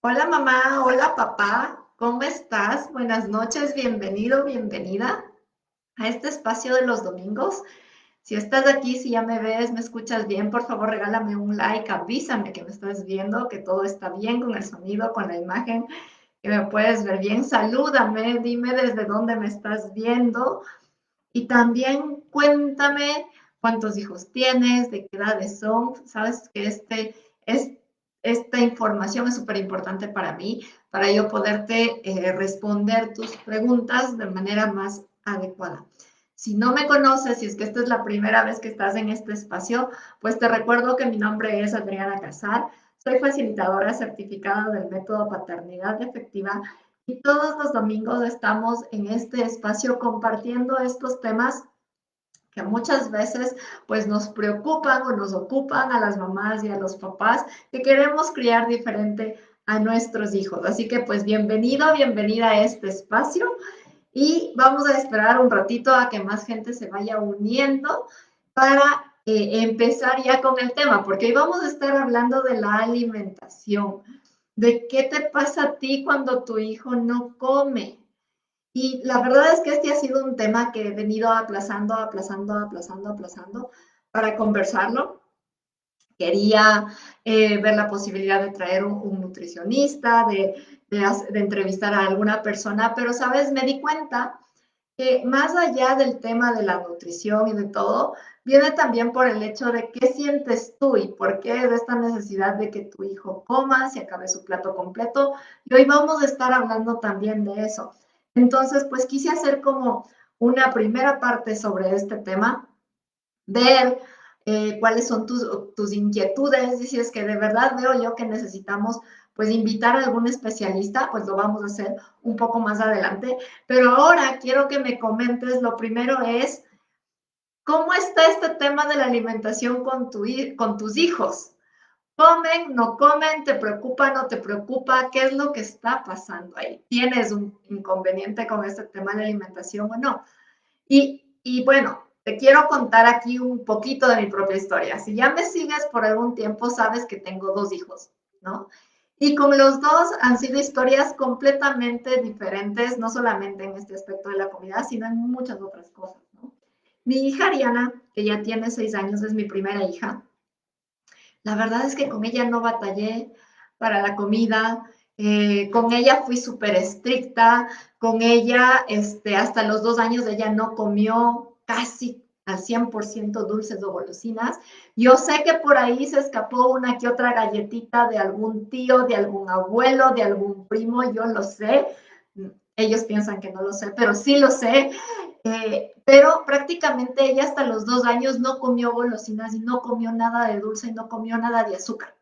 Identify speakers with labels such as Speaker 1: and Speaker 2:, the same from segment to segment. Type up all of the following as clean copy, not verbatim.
Speaker 1: Hola mamá, hola papá, ¿cómo estás? Buenas noches, bienvenido, bienvenida a este espacio de los domingos. Si estás aquí, si ya me ves, me escuchas bien, por favor regálame un like, avísame que me estás viendo, que todo está bien con el sonido, con la imagen, que me puedes ver bien. Salúdame, dime desde dónde me estás viendo y también cuéntame cuántos hijos tienes, de qué edades son. Sabes que esta información es súper importante para mí, para yo poderte responder tus preguntas de manera más adecuada. Si no me conoces, si es que esta es la primera vez que estás en este espacio, pues te recuerdo que mi nombre es Adriana Casar. Soy facilitadora certificada del método Paternidad Efectiva y todos los domingos estamos en este espacio compartiendo estos temas que muchas veces pues nos preocupan o nos ocupan a las mamás y a los papás que queremos criar diferente a nuestros hijos. Así que pues bienvenido, bienvenida a este espacio y vamos a esperar un ratito a que más gente se vaya uniendo para empezar ya con el tema, porque hoy vamos a estar hablando de la alimentación, de qué te pasa a ti cuando tu hijo no come. Y la verdad es que este ha sido un tema que he venido aplazando, aplazando, aplazando, aplazando para conversarlo. Quería ver la posibilidad de traer un nutricionista, de entrevistar a alguna persona, pero, ¿sabes? Me di cuenta que más allá del tema de la nutrición y de todo, viene también por el hecho de qué sientes tú y por qué de esta necesidad de que tu hijo coma, se acabe su plato completo. Y hoy vamos a estar hablando también de eso. Entonces, pues quise hacer como una primera parte sobre este tema, ver cuáles son tus inquietudes, y si es que de verdad veo yo que necesitamos pues invitar a algún especialista, pues lo vamos a hacer un poco más adelante. Pero ahora quiero que me comentes, lo primero es, ¿cómo está este tema de la alimentación con tus hijos? ¿Comen, no comen? ¿Te preocupa, no te preocupa? ¿Qué es lo que está pasando ahí? ¿Tienes un inconveniente con este tema de alimentación o no? Y bueno, te quiero contar aquí un poquito de mi propia historia. Si ya me sigues por algún tiempo, sabes que tengo dos hijos, ¿no? Y con los dos han sido historias completamente diferentes, no solamente en este aspecto de la comida, sino en muchas otras cosas, ¿no? Mi hija Ariana, que ya tiene 6 años, es mi primera hija. La verdad es que con ella no batallé para la comida, con ella fui súper estricta, con ella hasta los 2 años ella no comió casi al 100% dulces o golosinas. Yo sé que por ahí se escapó una que otra galletita de algún tío, de algún abuelo, de algún primo, yo lo sé. Ellos piensan que no lo sé, pero sí lo sé. Pero prácticamente ella hasta los 2 años no comió golosinas y no comió nada de dulce y no comió nada de azúcar.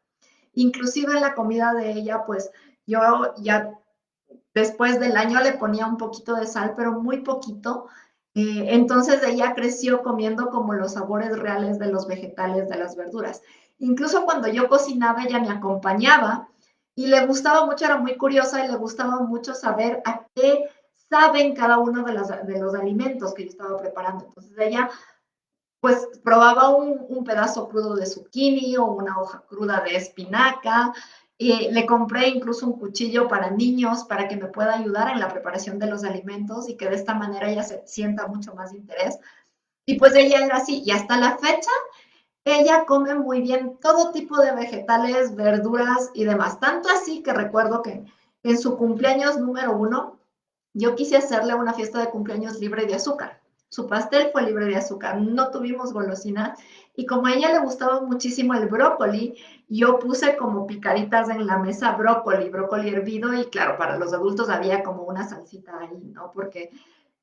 Speaker 1: Inclusive en la comida de ella, pues yo ya después del año le ponía un poquito de sal, pero muy poquito. Entonces ella creció comiendo como los sabores reales de los vegetales, de las verduras. Incluso cuando yo cocinaba, ella me acompañaba y le gustaba mucho, era muy curiosa y le gustaba mucho saber a qué saben cada uno de los alimentos que yo estaba preparando. Entonces ella pues probaba un pedazo crudo de zucchini o una hoja cruda de espinaca. Le compré incluso un cuchillo para niños para que me pueda ayudar en la preparación de los alimentos y que de esta manera ella se sienta mucho más interés. Y pues ella era así, y hasta la fecha ella come muy bien todo tipo de vegetales, verduras y demás. Tanto así que recuerdo que en su cumpleaños número 1 yo quise hacerle una fiesta de cumpleaños libre de azúcar. Su pastel fue libre de azúcar, no tuvimos golosinas y como a ella le gustaba muchísimo el brócoli, yo puse como picaditas en la mesa brócoli, brócoli hervido y claro, para los adultos había como una salsita ahí, ¿no? Porque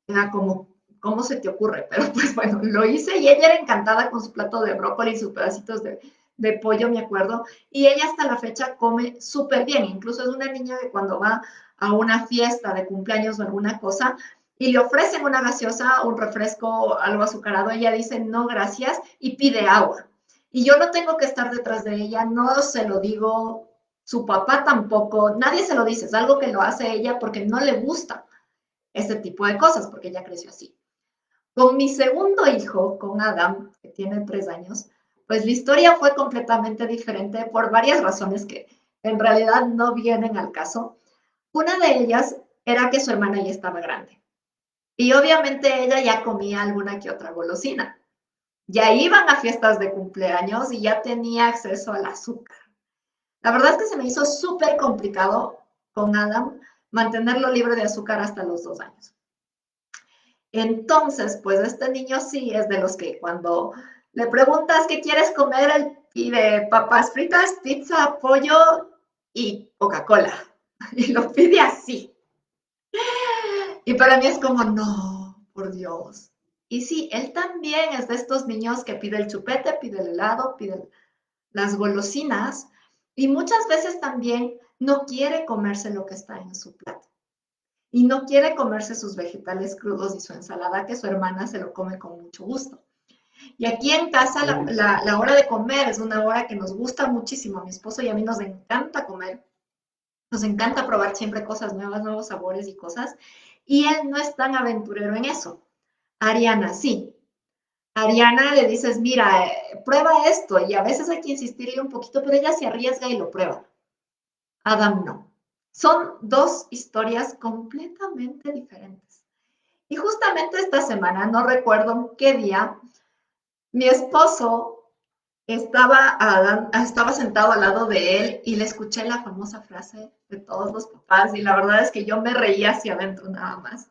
Speaker 1: era como, ¿cómo se te ocurre? Pero pues bueno, lo hice y ella era encantada con su plato de brócoli y sus pedacitos de pollo, me acuerdo. Y ella hasta la fecha come súper bien. Incluso es una niña que cuando va a una fiesta de cumpleaños o alguna cosa y le ofrecen una gaseosa, un refresco, algo azucarado, ella dice no, gracias y pide agua. Y yo no tengo que estar detrás de ella, no se lo digo, su papá tampoco, nadie se lo dice, es algo que lo hace ella porque no le gusta este tipo de cosas, porque ella creció así. Con mi segundo hijo, con Adam, que tiene 3 años, pues la historia fue completamente diferente por varias razones en realidad no vienen al caso. Una de ellas era que su hermana ya estaba grande. Y obviamente ella ya comía alguna que otra golosina. Ya iban a fiestas de cumpleaños y ya tenía acceso al azúcar. La verdad es que se me hizo súper complicado con Adam mantenerlo libre de azúcar hasta los 2 años. Entonces, pues este niño sí es de los que cuando le preguntas qué quieres comer, él pide papas fritas, pizza, pollo y Coca-Cola. Y lo pide así. Y para mí es como, no, por Dios. Y sí, él también es de estos niños que pide el chupete, pide el helado, pide las golosinas y muchas veces también no quiere comerse lo que está en su plato. Y no quiere comerse sus vegetales crudos y su ensalada, que su hermana se lo come con mucho gusto. Y aquí en casa la hora de comer es una hora que nos gusta muchísimo. A mi esposo y a mí nos encanta comer. Nos encanta probar siempre cosas nuevas, nuevos sabores y cosas. Y él no es tan aventurero en eso. Ariana, sí. Ariana le dices, mira, prueba esto. Y a veces hay que insistirle un poquito, pero ella se arriesga y lo prueba. Adam no. Son dos historias completamente diferentes. Y justamente esta semana, no recuerdo qué día, mi esposo estaba sentado al lado de él y le escuché la famosa frase de todos los papás y la verdad es que yo me reía hacia adentro nada más.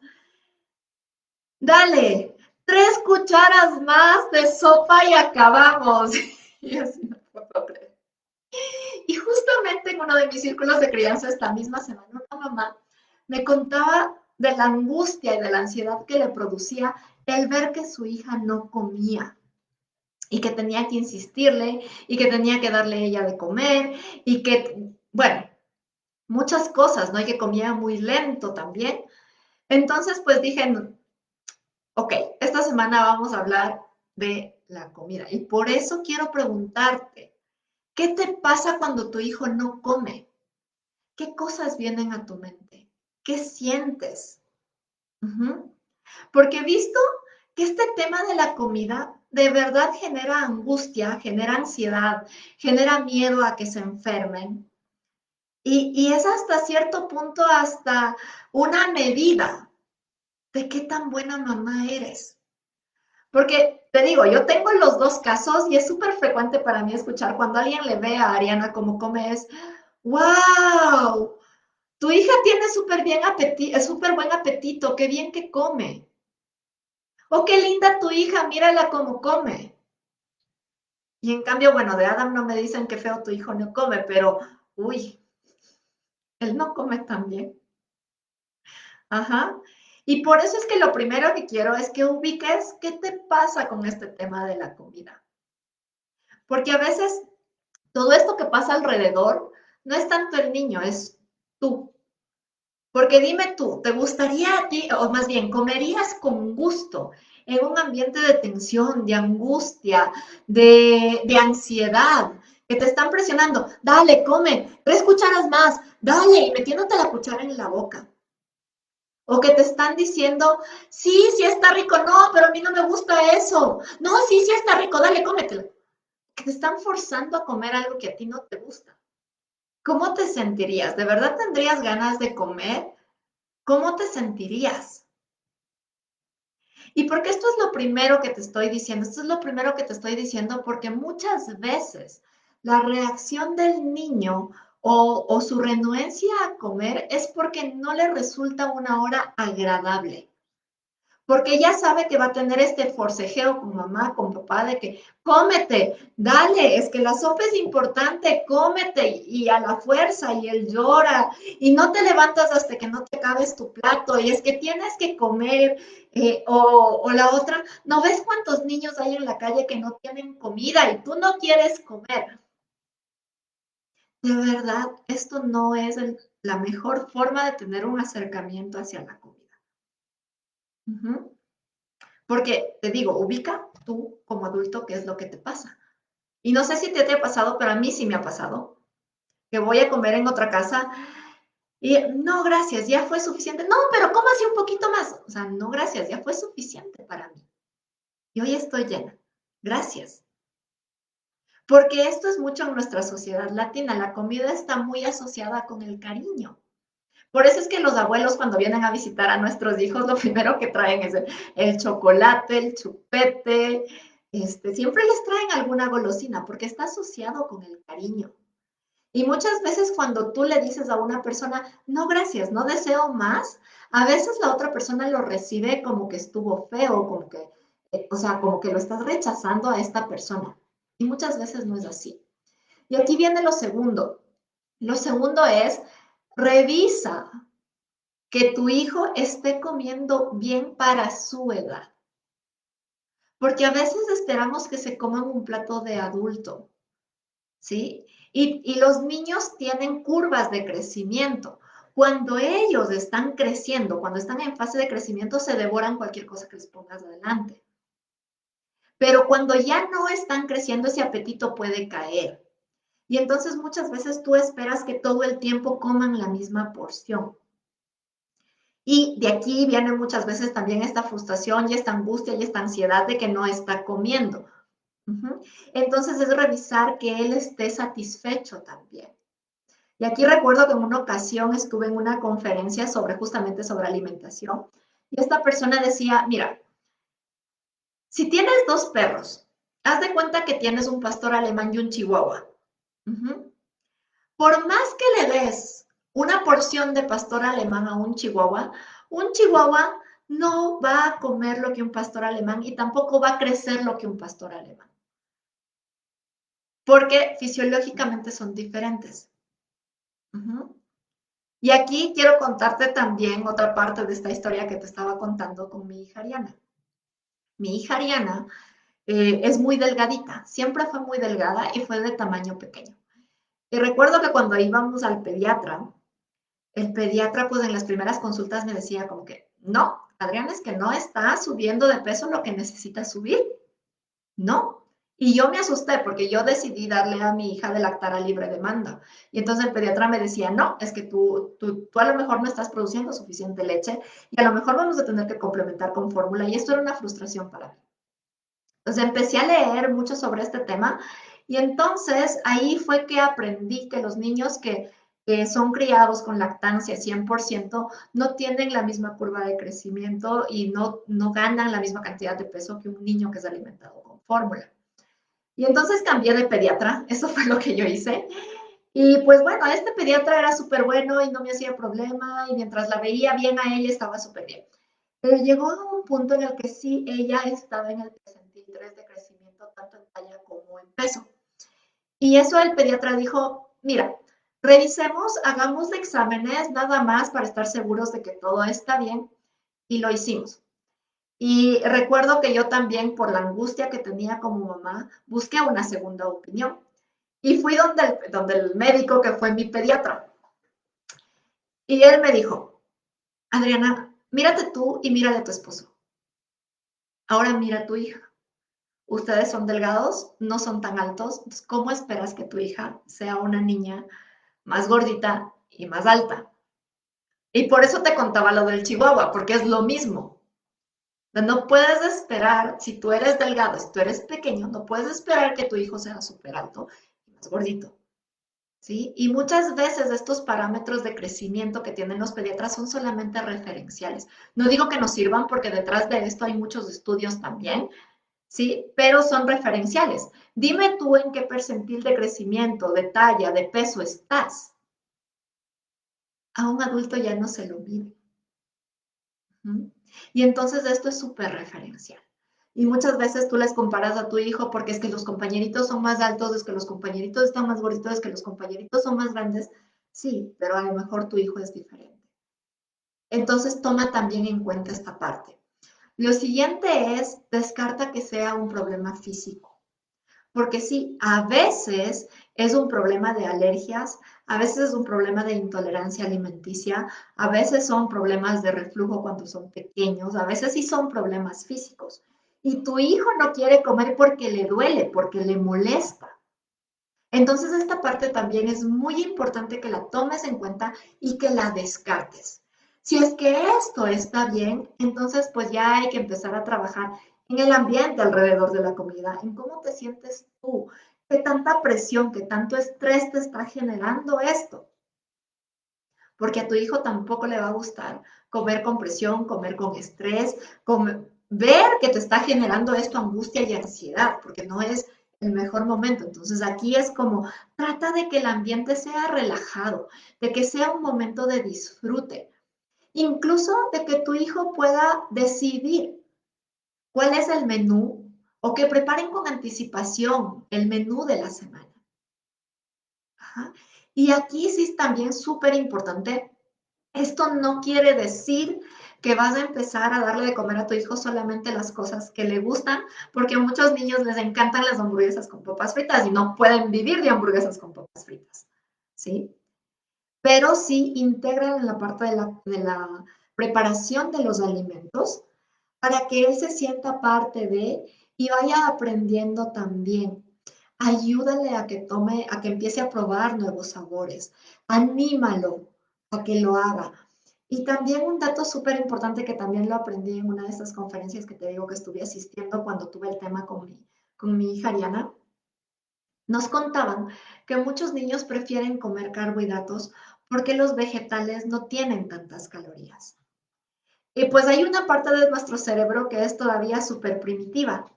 Speaker 1: Dale, 3 cucharas más de sopa y acabamos. Y así no puedo creer. Y justamente en uno de mis círculos de crianza esta misma semana, una mamá me contaba de la angustia y de la ansiedad que le producía el ver que su hija no comía y que tenía que insistirle y que tenía que darle ella de comer y que, bueno, muchas cosas, ¿no? Y que comía muy lento también. Entonces, pues dije, ok, esta semana vamos a hablar de la comida y por eso quiero preguntarte, ¿qué te pasa cuando tu hijo no come? ¿Qué cosas vienen a tu mente? ¿Qué sientes? Ujú. Porque he visto que este tema de la comida de verdad genera angustia, genera ansiedad, genera miedo a que se enfermen. Y es hasta cierto punto, hasta una medida de qué tan buena mamá eres. Porque te digo, yo tengo los dos casos y es súper frecuente para mí escuchar cuando alguien le ve a Ariana como come es, wow, tu hija tiene súper buen apetito, qué bien que come. Oh, qué linda tu hija, mírala cómo come. Y en cambio, bueno, de Adam no me dicen qué feo tu hijo no come, pero, uy, él no come tan bien. Ajá. Y por eso es que lo primero que quiero es que ubiques qué te pasa con este tema de la comida. Porque a veces todo esto que pasa alrededor no es tanto el niño, es tú. Porque dime tú, ¿te gustaría a ti, o más bien, comerías con gusto en un ambiente de tensión, de angustia, de ansiedad, que te están presionando? Dale, come, 3 cucharas más, dale, y metiéndote la cuchara en la boca. O que te están diciendo, sí, sí está rico, no, pero a mí no me gusta eso. No, sí, sí está rico, dale, cómetelo. Que te están forzando a comer algo que a ti no te gusta. ¿Cómo te sentirías? ¿De verdad tendrías ganas de comer? ¿Cómo te sentirías? Y porque esto es lo primero que te estoy diciendo, esto es lo primero que te estoy diciendo porque muchas veces la reacción del niño o su renuencia a comer es porque no le resulta una hora agradable. Porque ya sabe que va a tener este forcejeo con mamá, con papá, de que cómete, dale, es que la sopa es importante, cómete, y a la fuerza, y él llora, y no te levantas hasta que no te acabes tu plato, y es que tienes que comer, o la otra, ¿no ves cuántos niños hay en la calle que no tienen comida y tú no quieres comer? De verdad, esto no es la mejor forma de tener un acercamiento hacia la comida. Ujú. Porque te digo, ubica tú como adulto qué es lo que te pasa. Y no sé si te ha pasado, pero a mí sí me ha pasado, que voy a comer en otra casa y no, gracias, ya fue suficiente. No, pero cómase un poquito más. O sea, no, gracias, ya fue suficiente para mí. Y hoy estoy llena. Gracias. Porque esto es mucho en nuestra sociedad latina. La comida está muy asociada con el cariño. Por eso es que los abuelos cuando vienen a visitar a nuestros hijos, lo primero que traen es el chocolate, el chupete, siempre les traen alguna golosina porque está asociado con el cariño. Y muchas veces cuando tú le dices a una persona, no gracias, no deseo más, a veces la otra persona lo recibe como que estuvo feo, como que, o sea, como que lo estás rechazando a esta persona. Y muchas veces no es así. Y aquí viene lo segundo. Lo segundo es, revisa que tu hijo esté comiendo bien para su edad. Porque a veces esperamos que se coman un plato de adulto, ¿sí? Y los niños tienen curvas de crecimiento. Cuando ellos están creciendo, cuando están en fase de crecimiento, se devoran cualquier cosa que les pongas adelante. Pero cuando ya no están creciendo, ese apetito puede caer. Y entonces muchas veces tú esperas que todo el tiempo coman la misma porción. Y de aquí viene muchas veces también esta frustración y esta angustia y esta ansiedad de que no está comiendo. Entonces es revisar que él esté satisfecho también. Y aquí recuerdo que en una ocasión estuve en una conferencia sobre justamente sobre alimentación y esta persona decía, mira, si tienes dos perros, haz de cuenta que tienes un pastor alemán y un chihuahua. Uh-huh. Por más que le des una porción de pastor alemán a un chihuahua no va a comer lo que un pastor alemán y tampoco va a crecer lo que un pastor alemán, porque fisiológicamente son diferentes. Uh-huh. Y aquí quiero contarte también otra parte de esta historia que te estaba contando con mi hija Ariana. Mi hija Ariana es muy delgadita, siempre fue muy delgada y fue de tamaño pequeño. Y recuerdo que cuando íbamos al pediatra, el pediatra pues en las primeras consultas me decía como que, no, Adriana, es que no está subiendo de peso lo que necesita subir, ¿no? Y yo me asusté porque yo decidí darle a mi hija de lactar a libre demanda. Y entonces el pediatra me decía, no, es que tú a lo mejor no estás produciendo suficiente leche y a lo mejor vamos a tener que complementar con fórmula. Y esto era una frustración para mí. Entonces empecé a leer mucho sobre este tema y entonces ahí fue que aprendí que los niños que son criados con lactancia 100% no tienen la misma curva de crecimiento y no ganan la misma cantidad de peso que un niño que es alimentado con fórmula. Y entonces cambié de pediatra, eso fue lo que yo hice. Y pues bueno, este pediatra era súper bueno y no me hacía problema y mientras la veía bien a ella estaba súper bien. Pero llegó a un punto en el que sí, ella estaba en el percentil 3 de crecimiento, tanto en talla como en peso. Y eso el pediatra dijo, mira, revisemos, hagamos exámenes nada más para estar seguros de que todo está bien. Y lo hicimos. Y recuerdo que yo también, por la angustia que tenía como mamá, busqué una segunda opinión. Y fui donde el médico que fue mi pediatra. Y él me dijo, Adriana, mírate tú y mírale a tu esposo. Ahora mira a tu hija. Ustedes son delgados, no son tan altos. Entonces, ¿cómo esperas que tu hija sea una niña más gordita y más alta? Y por eso te contaba lo del chihuahua, porque es lo mismo. No puedes esperar, si tú eres delgado, si tú eres pequeño, no puedes esperar que tu hijo sea súper alto y más gordito. ¿Sí? Y muchas veces estos parámetros de crecimiento que tienen los pediatras son solamente referenciales. No digo que nos sirvan porque detrás de esto hay muchos estudios también, ¿sí? Pero son referenciales. Dime tú en qué percentil de crecimiento, de talla, de peso estás. A un adulto ya no se lo mide. ¿Mm? Y entonces esto es súper referencial. Y muchas veces tú les comparas a tu hijo porque es que los compañeritos son más altos, es que los compañeritos están más gorditos, es que los compañeritos son más grandes. Sí, pero a lo mejor tu hijo es diferente. Entonces toma también en cuenta esta parte. Lo siguiente es, descarta que sea un problema físico. Porque sí, a veces es un problema de alergias, a veces es un problema de intolerancia alimenticia, a veces son problemas de reflujo cuando son pequeños, a veces sí son problemas físicos. Y tu hijo no quiere comer porque le duele, porque le molesta. Entonces esta parte también es muy importante que la tomes en cuenta y que la descartes. Si es que esto está bien, entonces pues ya hay que empezar a trabajar en el ambiente alrededor de la comida, en cómo te sientes tú, ¿Qué tanta presión, qué tanto estrés te está generando esto? Porque a tu hijo tampoco le va a gustar comer con presión, comer con estrés, ver que te está generando esto angustia y ansiedad, porque no es el mejor momento. Entonces aquí es como, trata de que el ambiente sea relajado, de que sea un momento de disfrute, incluso de que tu hijo pueda decidir cuál es el menú o que preparen con anticipación el menú de la semana. Ajá. Y aquí sí es también súper importante. Esto no quiere decir que vas a empezar a darle de comer a tu hijo solamente las cosas que le gustan, porque a muchos niños les encantan las hamburguesas con papas fritas y no pueden vivir de hamburguesas con papas fritas, ¿sí? Pero sí integran en la parte de la preparación de los alimentos para que él se sienta parte de y vaya aprendiendo también. Ayúdale a que tome, a que empiece a probar nuevos sabores. Anímalo a que lo haga. Y también un dato súper importante que también lo aprendí en una de estas conferencias que te digo que estuve asistiendo cuando tuve el tema con mi hija Ariana, nos contaban que muchos niños prefieren comer carbohidratos porque los vegetales no tienen tantas calorías. Y pues hay una parte de nuestro cerebro que es todavía súper primitiva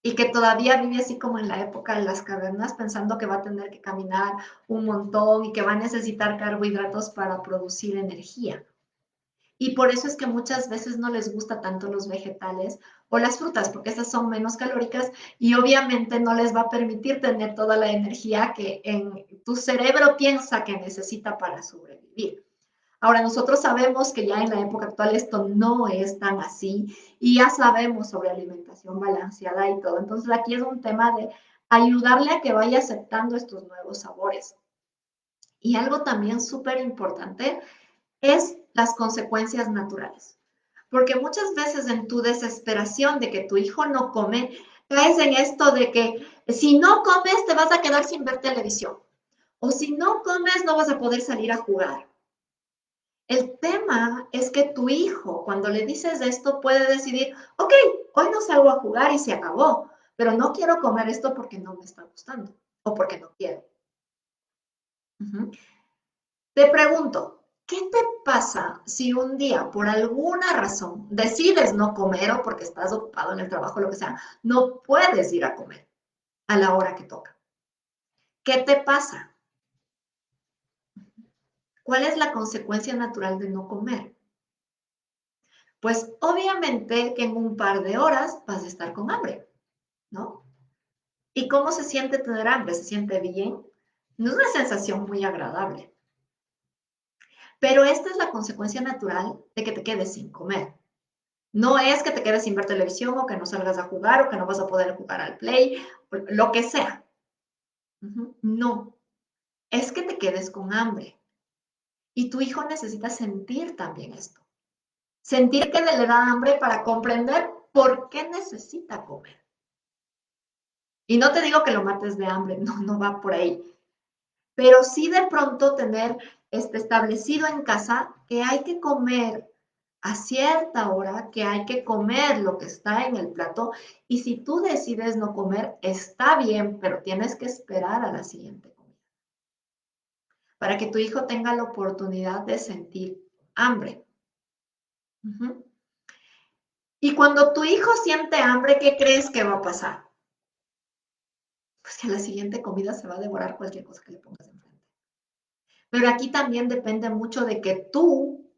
Speaker 1: y que todavía vive así como en la época de las cavernas, pensando que va a tener que caminar un montón y que va a necesitar carbohidratos para producir energía. Y por eso es que muchas veces no les gusta tanto los vegetales o las frutas, porque estas son menos calóricas y obviamente no les va a permitir tener toda la energía que en tu cerebro piensa que necesita para sobrevivir. Ahora, nosotros sabemos que ya en la época actual esto no es tan así y ya sabemos sobre alimentación balanceada y todo. Entonces, aquí es un tema de ayudarle a que vaya aceptando estos nuevos sabores. Y algo también súper importante es las consecuencias naturales. Porque muchas veces en tu desesperación de que tu hijo no come, caes en esto de que si no comes te vas a quedar sin ver televisión. O si no comes no vas a poder salir a jugar. El tema es que tu hijo, cuando le dices esto, puede decidir, ok, hoy no salgo a jugar y se acabó, pero no quiero comer esto porque no me está gustando o porque no quiero. Ujú. Te pregunto, ¿qué te pasa si un día, por alguna razón, decides no comer o porque estás ocupado en el trabajo o lo que sea, no puedes ir a comer a la hora que toca? ¿Qué te pasa? ¿Cuál es la consecuencia natural de no comer? Pues obviamente que en un par de horas vas a estar con hambre, ¿no? ¿Y cómo se siente tener hambre? ¿Se siente bien? No es una sensación muy agradable. Pero esta es la consecuencia natural de que te quedes sin comer. No es que te quedes sin ver televisión o que no salgas a jugar o que no vas a poder jugar al play, lo que sea. No, es que te quedes con hambre. Y tu hijo necesita sentir también esto. Sentir que le da hambre para comprender por qué necesita comer. Y no te digo que lo mates de hambre, no, no va por ahí. Pero sí de pronto tener establecido en casa que hay que comer a cierta hora, que hay que comer lo que está en el plato, y si tú decides no comer, está bien, pero tienes que esperar a la siguiente comida, para que tu hijo tenga la oportunidad de sentir hambre. Ujú. Y cuando tu hijo siente hambre, ¿qué crees que va a pasar? Pues que a la siguiente comida se va a devorar cualquier cosa que le pongas enfrente. Pero aquí también depende mucho de que tú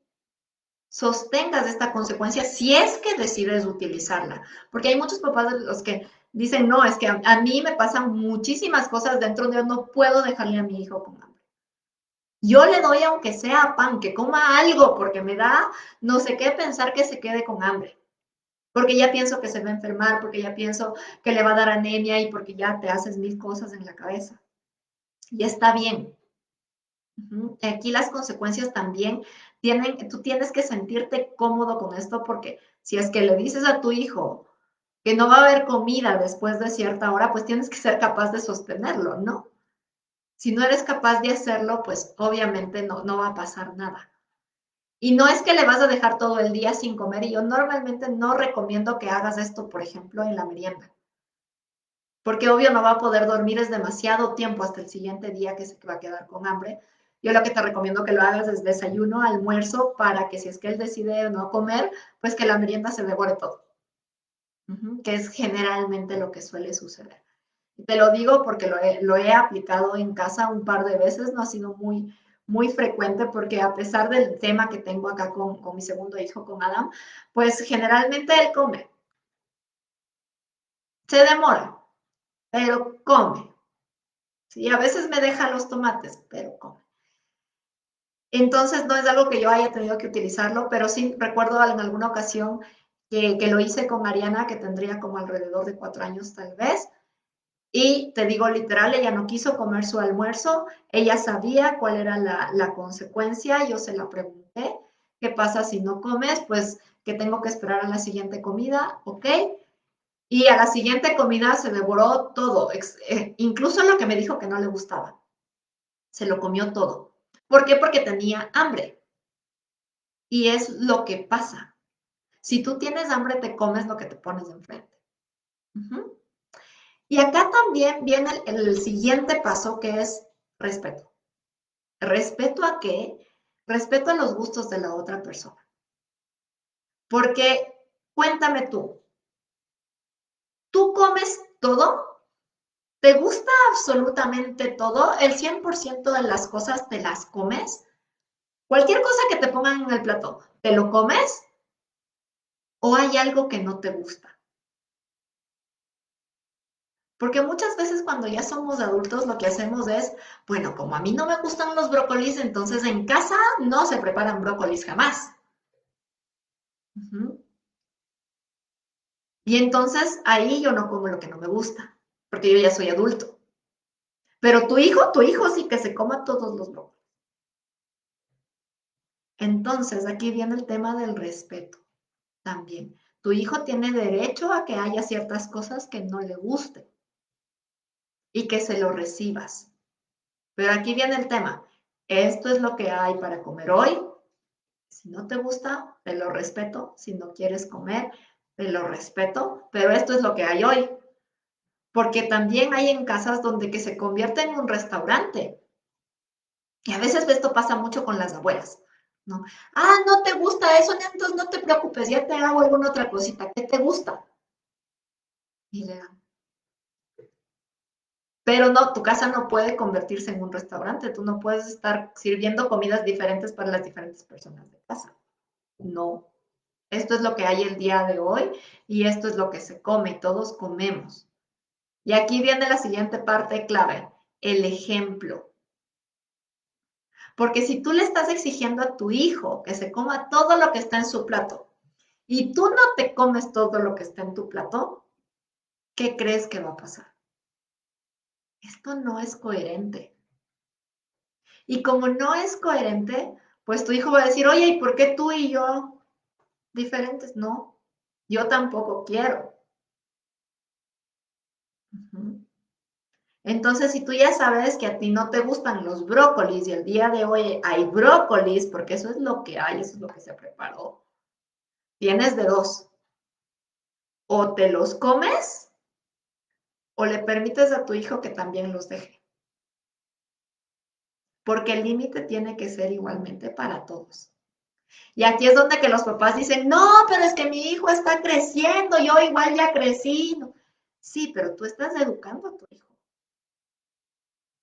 Speaker 1: sostengas esta consecuencia si es que decides utilizarla. Porque hay muchos papás de los que dicen, no, es que a mí me pasan muchísimas cosas dentro de yo, no puedo dejarle a mi hijo con hambre. Yo le doy aunque sea pan, que coma algo, porque me da no sé qué pensar que se quede con hambre. Porque ya pienso que se va a enfermar, porque ya pienso que le va a dar anemia y porque ya te haces mil cosas en la cabeza. Y está bien. Aquí las consecuencias también tú tienes que sentirte cómodo con esto porque si es que le dices a tu hijo que no va a haber comida después de cierta hora, pues tienes que ser capaz de sostenerlo, ¿no? Si no eres capaz de hacerlo, pues obviamente no va a pasar nada. Y no es que le vas a dejar todo el día sin comer y yo normalmente no recomiendo que hagas esto, por ejemplo, en la merienda. porque obvio no va a poder dormir, es demasiado tiempo hasta el siguiente día que se va a quedar con hambre. Yo lo que te recomiendo que lo hagas es desayuno, almuerzo, para que si es que él decide no comer, pues que la merienda se devore todo, que es generalmente lo que suele suceder. Te lo digo porque lo he aplicado en casa un par de veces, no ha sido muy frecuente porque a pesar del tema que tengo acá con mi segundo hijo, con Adam, pues generalmente él come, se demora, pero come. Sí, a veces me deja los tomates, pero come. Entonces no es algo que yo haya tenido que utilizarlo, pero sí recuerdo en alguna ocasión que lo hice con Ariana, que tendría como alrededor de 4 años tal vez. Y te digo literal, ella no quiso comer su almuerzo, ella sabía cuál era la consecuencia, yo se la pregunté, ¿qué pasa si no comes? Pues que tengo que esperar a la siguiente comida, ¿ok? Y a la siguiente comida se devoró todo, incluso lo que me dijo que no le gustaba, se lo comió todo. ¿Por qué? Porque tenía hambre. Y es lo que pasa. Si tú tienes hambre, te comes lo que te pones enfrente. Ujú. Y acá también viene el siguiente paso, que es respeto. ¿Respeto a qué? Respeto a los gustos de la otra persona. Porque cuéntame ¿tú comes todo? ¿Te gusta absolutamente todo? ¿El 100% de las cosas te las comes? Cualquier cosa que te pongan en el plato, ¿te lo comes? ¿O hay algo que no te gusta? Porque muchas veces cuando ya somos adultos lo que hacemos es, bueno, como a mí no me gustan los brócolis, entonces en casa no se preparan brócolis jamás. Ujú. Y entonces ahí yo no como lo que no me gusta, porque yo ya soy adulto. Pero tu hijo sí que se coma todos los brócolis. Entonces aquí viene el tema del respeto también. Tu hijo tiene derecho a que haya ciertas cosas que no le gusten y que se lo recibas. Pero aquí viene el tema. Esto es lo que hay para comer hoy. Si no te gusta, te lo respeto. Si no quieres comer, te lo respeto. Pero esto es lo que hay hoy. Porque también hay en casas donde que se convierte en un restaurante. Y a veces esto pasa mucho con las abuelas, ¿no? Ah, no te gusta eso, entonces no te preocupes, ya te hago alguna otra cosita. ¿Qué te gusta? Y le dan. Pero no, tu casa no puede convertirse en un restaurante. Tú no puedes estar sirviendo comidas diferentes para las diferentes personas de casa. No. Esto es lo que hay el día de hoy y esto es lo que se come. Todos comemos. Y aquí viene la siguiente parte clave, el ejemplo. Porque si tú le estás exigiendo a tu hijo que se coma todo lo que está en su plato y tú no te comes todo lo que está en tu plato, ¿qué crees que va a pasar? Esto no es coherente. Y como no es coherente, pues tu hijo va a decir, oye, ¿y por qué tú y yo diferentes? No, yo tampoco quiero. Ujú. Entonces, si tú ya sabes que a ti no te gustan los brócolis y el día de hoy hay brócolis, porque eso es lo que hay, eso es lo que se preparó, tienes de dos. O te los comes o le permites a tu hijo que también los deje. Porque el límite tiene que ser igualmente para todos. Y aquí es donde que los papás dicen, no, pero es que mi hijo está creciendo, yo igual ya crecí. No. Sí, pero tú estás educando a tu hijo.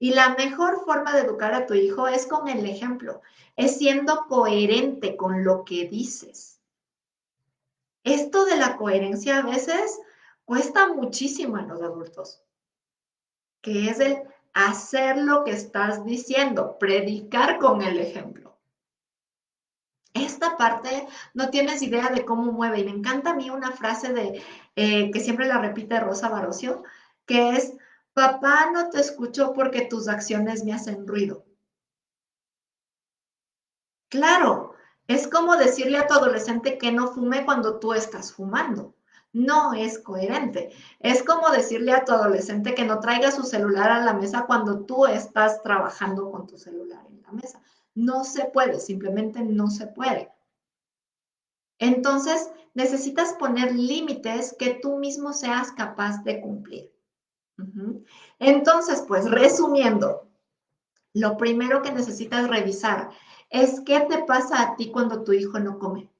Speaker 1: Y la mejor forma de educar a tu hijo es con el ejemplo, es siendo coherente con lo que dices. Esto de la coherencia a veces cuesta muchísimo en los adultos, que es el hacer lo que estás diciendo, predicar con el ejemplo. Esta parte no tienes idea de cómo mueve. Y me encanta a mí una frase que siempre la repite Rosa Barocio, que es, papá no te escuchó porque tus acciones me hacen ruido. Claro, es como decirle a tu adolescente que no fume cuando tú estás fumando. No es coherente. Es como decirle a tu adolescente que no traiga su celular a la mesa cuando tú estás trabajando con tu celular en la mesa. No se puede, simplemente no se puede. Entonces, necesitas poner límites que tú mismo seas capaz de cumplir. Ujú. Entonces, pues resumiendo, lo primero que necesitas revisar es qué te pasa a ti cuando tu hijo no come.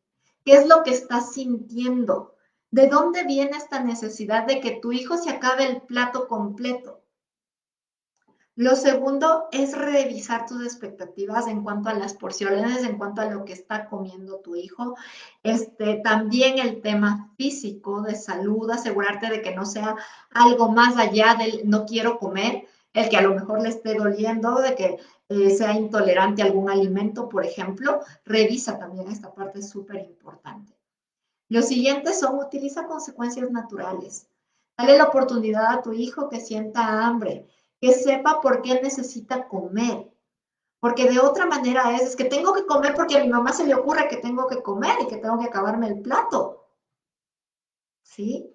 Speaker 1: ¿Qué es lo que estás sintiendo? ¿De dónde viene esta necesidad de que tu hijo se acabe el plato completo? Lo segundo es revisar tus expectativas en cuanto a las porciones, en cuanto a lo que está comiendo tu hijo. También el tema físico de salud, asegurarte de que no sea algo más allá del no quiero comer, el que a lo mejor le esté doliendo, de que sea intolerante a algún alimento, por ejemplo. Revisa también esta parte, es súper importante. Los siguientes son, utiliza consecuencias naturales. Dale la oportunidad a tu hijo que sienta hambre, que sepa por qué necesita comer. Porque de otra manera es que tengo que comer porque a mi mamá se le ocurre que tengo que comer y que tengo que acabarme el plato. ¿Sí?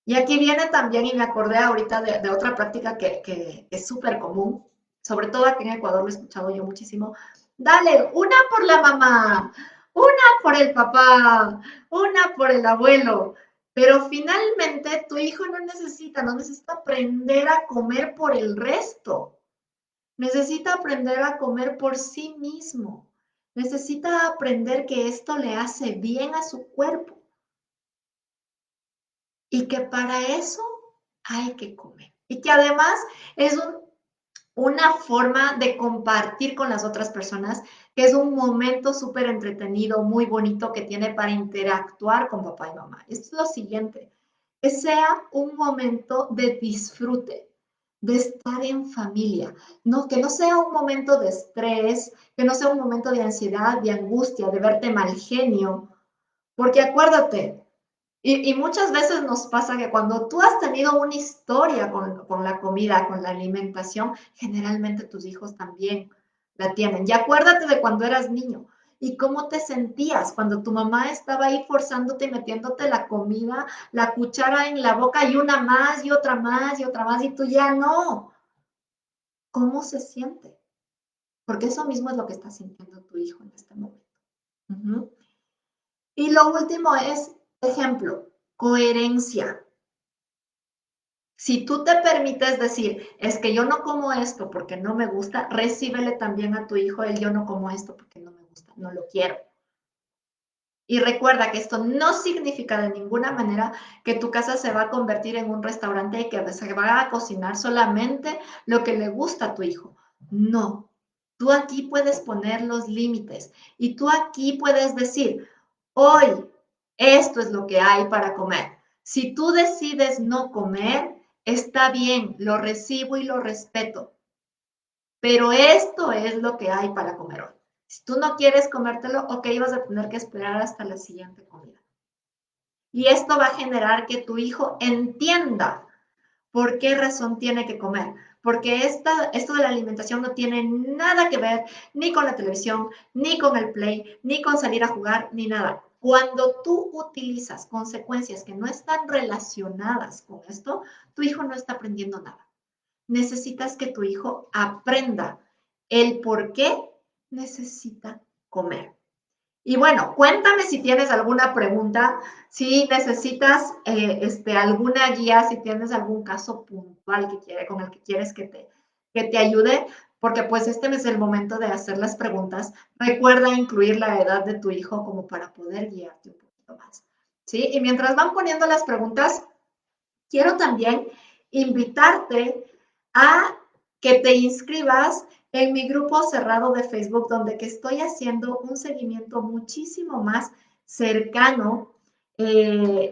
Speaker 1: Y aquí viene también, y me acordé ahorita de otra práctica que es súper común, sobre todo aquí en Ecuador lo he escuchado yo muchísimo. Dale, una por la mamá, una por el papá, una por el abuelo. Pero finalmente tu hijo no necesita aprender a comer por el resto. Necesita aprender a comer por sí mismo. Necesita aprender que esto le hace bien a su cuerpo y que para eso hay que comer. Y que además es una forma de compartir con las otras personas, que es un momento súper entretenido, muy bonito que tiene para interactuar con papá y mamá. Esto es lo siguiente, que sea un momento de disfrute, de estar en familia, no, que no sea un momento de estrés, que no sea un momento de ansiedad, de angustia, de verte mal genio, porque acuérdate, y muchas veces nos pasa que cuando tú has tenido una historia con la comida, con la alimentación, generalmente tus hijos también la tienen. Y acuérdate de cuando eras niño y cómo te sentías cuando tu mamá estaba ahí forzándote y metiéndote la comida, la cuchara en la boca y una más y otra más y otra más y tú ya no. ¿Cómo se siente? Porque eso mismo es lo que está sintiendo tu hijo en este momento. Ujú. Y lo último es, ejemplo, coherencia. Si tú te permites decir, es que yo no como esto porque no me gusta, recíbele también a tu hijo el yo no como esto porque no me gusta, no lo quiero. Y recuerda que esto no significa de ninguna manera que tu casa se va a convertir en un restaurante y que se va a cocinar solamente lo que le gusta a tu hijo. No. Tú aquí puedes poner los límites y tú aquí puedes decir, hoy esto es lo que hay para comer. Si tú decides no comer, está bien, lo recibo y lo respeto, pero esto es lo que hay para comer hoy. Si tú no quieres comértelo, ok, vas a tener que esperar hasta la siguiente comida. Y esto va a generar que tu hijo entienda por qué razón tiene que comer. Porque esto de la alimentación no tiene nada que ver ni con la televisión, ni con el play, ni con salir a jugar, ni nada. Cuando tú utilizas consecuencias que no están relacionadas con esto, tu hijo no está aprendiendo nada. Necesitas que tu hijo aprenda el por qué necesita comer. Y bueno, cuéntame si tienes alguna pregunta, si necesitas alguna guía, si tienes algún caso puntual con el que quieres que te ayude, porque pues este es el momento de hacer las preguntas. Recuerda incluir la edad de tu hijo como para poder guiarte un poquito más. ¿Sí? Y mientras van poniendo las preguntas, quiero también invitarte a que te inscribas en mi grupo cerrado de Facebook, donde que estoy haciendo un seguimiento muchísimo más cercano eh,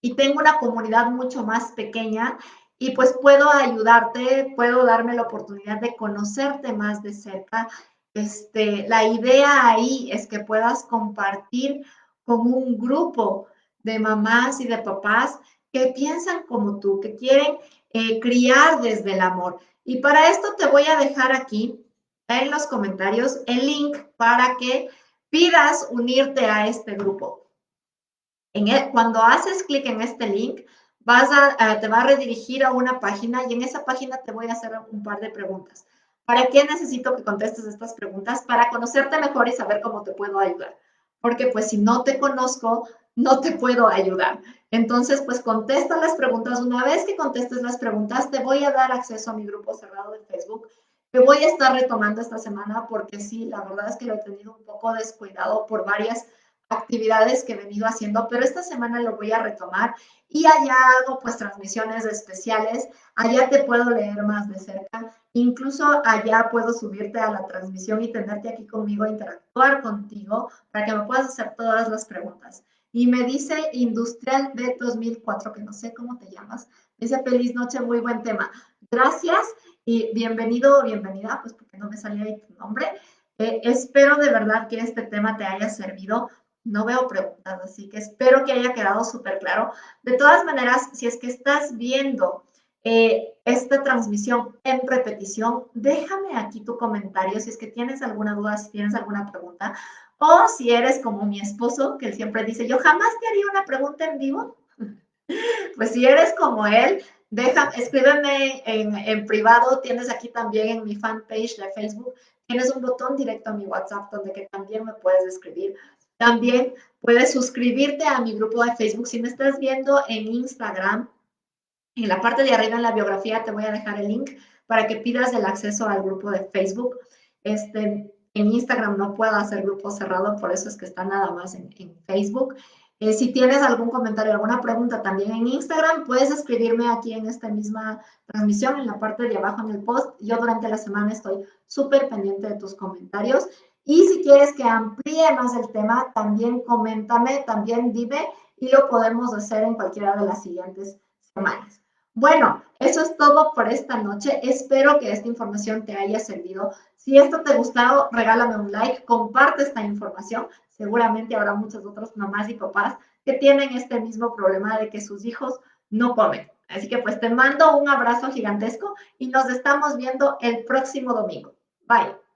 Speaker 1: y tengo una comunidad mucho más pequeña y pues puedo ayudarte, puedo darme la oportunidad de conocerte más de cerca. La idea ahí es que puedas compartir con un grupo de mamás y de papás que piensan como tú, que quieren criar desde el amor. Y para esto te voy a dejar aquí en los comentarios el link para que pidas unirte a este grupo. Cuando haces clic en este link, te va a redirigir a una página y en esa página te voy a hacer un par de preguntas. ¿Para qué necesito que contestes estas preguntas? Para conocerte mejor y saber cómo te puedo ayudar. porque pues si no te conozco, no te puedo ayudar. Entonces, pues contesta las preguntas. Una vez que contestes las preguntas, te voy a dar acceso a mi grupo cerrado de Facebook, que voy a estar retomando esta semana porque sí, la verdad es que lo he tenido un poco descuidado por varias actividades que he venido haciendo, pero esta semana lo voy a retomar y allá hago pues transmisiones especiales, allá te puedo leer más de cerca, incluso allá puedo subirte a la transmisión y tenerte aquí conmigo, interactuar contigo para que me puedas hacer todas las preguntas. Y me dice Industrial B 2004, que no sé cómo te llamas, dice feliz noche, muy buen tema. Gracias y bienvenido o bienvenida, pues porque no me salía ahí tu nombre. Espero de verdad que este tema te haya servido. No veo preguntas, así que espero que haya quedado súper claro. De todas maneras, si es que estás viendo esta transmisión en repetición, déjame aquí tu comentario si es que tienes alguna duda, si tienes alguna pregunta, o si eres como mi esposo, que él siempre dice, yo jamás te haría una pregunta en vivo. Pues si eres como él, escríbeme en privado, tienes aquí también en mi fanpage de Facebook, tienes un botón directo a mi WhatsApp donde que también me puedes escribir. También puedes suscribirte a mi grupo de Facebook. Si me estás viendo en Instagram, en la parte de arriba en la biografía te voy a dejar el link para que pidas el acceso al grupo de Facebook. En Instagram no puedo hacer grupo cerrado, por eso es que está nada más en Facebook. Si tienes algún comentario, alguna pregunta también en Instagram, puedes escribirme aquí en esta misma transmisión, en la parte de abajo en el post. Yo durante la semana estoy súper pendiente de tus comentarios. Y si quieres que amplíe más el tema, también coméntame, también dime y lo podemos hacer en cualquiera de las siguientes semanas. Bueno, eso es todo por esta noche. Espero que esta información te haya servido. Si esto te ha gustado, regálame un like, comparte esta información. Seguramente habrá muchas otras mamás y papás que tienen este mismo problema de que sus hijos no comen. Así que pues te mando un abrazo gigantesco y nos estamos viendo el próximo domingo. Bye.